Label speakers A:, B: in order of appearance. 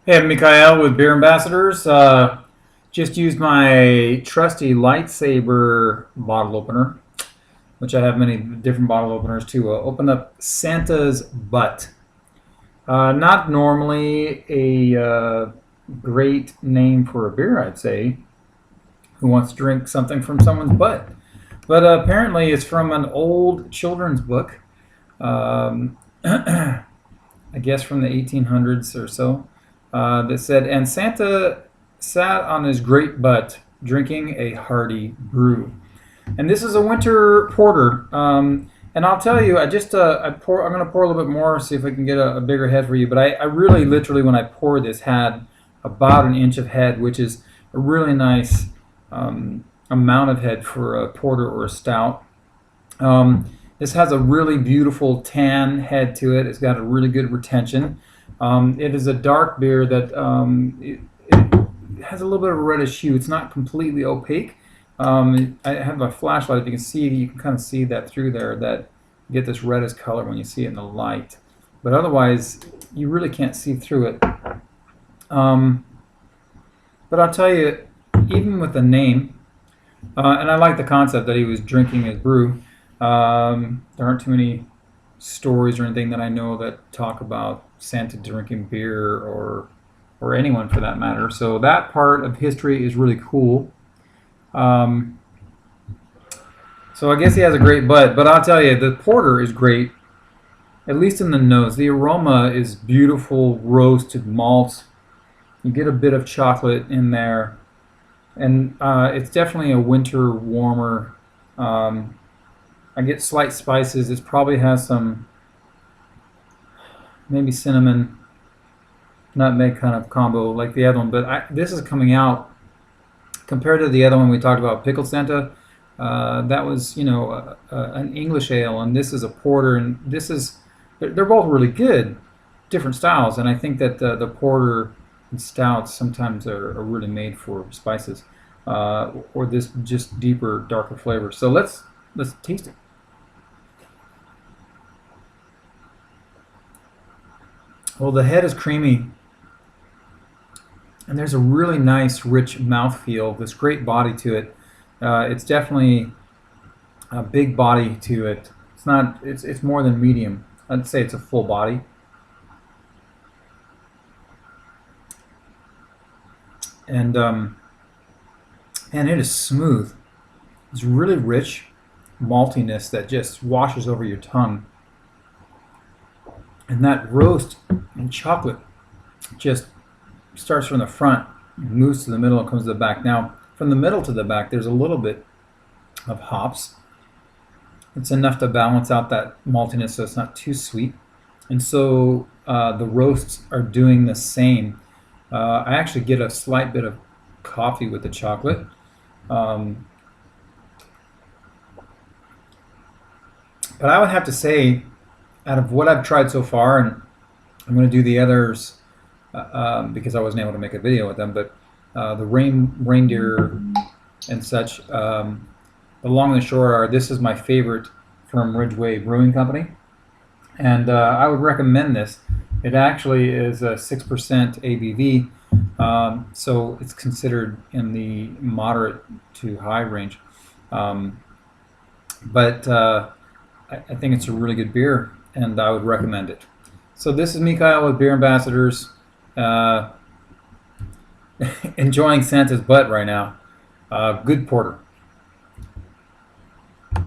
A: Hey, I'm Mikhail with Beer Ambassadors. Just used my trusty lightsaber bottle opener, which I have many different bottle openers to open up Santa's butt. Not normally a great name for a beer, I'd say. Who wants to drink something from someone's butt? But apparently, it's from an old children's book. I guess from the 1800s or so, that said, and Santa sat on his great butt drinking a hearty brew. And this is a winter porter. And I'll tell you, I'm going to pour a little bit more, see if I can get a bigger head for you. But I really, literally, when I poured this, had about an inch of head, which is a really nice amount of head for a porter or a stout. This has a really beautiful tan head to it. It's got a really good retention. It is a dark beer that it has a little bit of a reddish hue. It's not completely opaque. I have a flashlight. If you can see, you can kind of see that through there. That you get this reddish color when you see it in the light. But otherwise, you really can't see through it. But I'll tell you, even with the name, and I like the concept that he was drinking his brew. There aren't too many stories or anything that I know that talk about Santa drinking beer or anyone for that matter. So that part of history is really cool. Um, so I guess he has a great butt, but I'll tell you, the porter is great, at least in the nose. The aroma is beautiful roasted malt. You get a bit of chocolate in there, and it's definitely a winter warmer. I get slight spices. It probably has some maybe cinnamon, nutmeg kind of combo like the other one. But this is coming out compared to the other one we talked about, pickled Santa. That was an English ale, and this is a porter, and they're both really good, different styles. And I think that the porter and stouts sometimes are really made for spices, or this just deeper, darker flavor. So let's taste it. Well, the head is creamy, and there's a really nice, rich mouthfeel. This great body to it. It's definitely a big body to it. It's not. It's more than medium. I'd say it's a full body. And it is smooth. It's really rich maltiness that just washes over your tongue. And that roast and chocolate just starts from the front, moves to the middle, and comes to the back. Now, from the middle to the back, there's a little bit of hops. It's enough to balance out that maltiness so it's not too sweet. And so the roasts are doing the same. I actually get a slight bit of coffee with the chocolate. Um, but I would have to say, out of what I've tried so far, and I'm going to do the others because I wasn't able to make a video with them, but the reindeer and such, the long and the short are, this is my favorite from Ridgeway Brewing Company, and I would recommend this. It actually is a 6% ABV, so it's considered in the moderate to high range. But I think it's a really good beer, and I would recommend it. So this is Mikhail with Beer Ambassadors, enjoying Santa's butt right now. Good porter.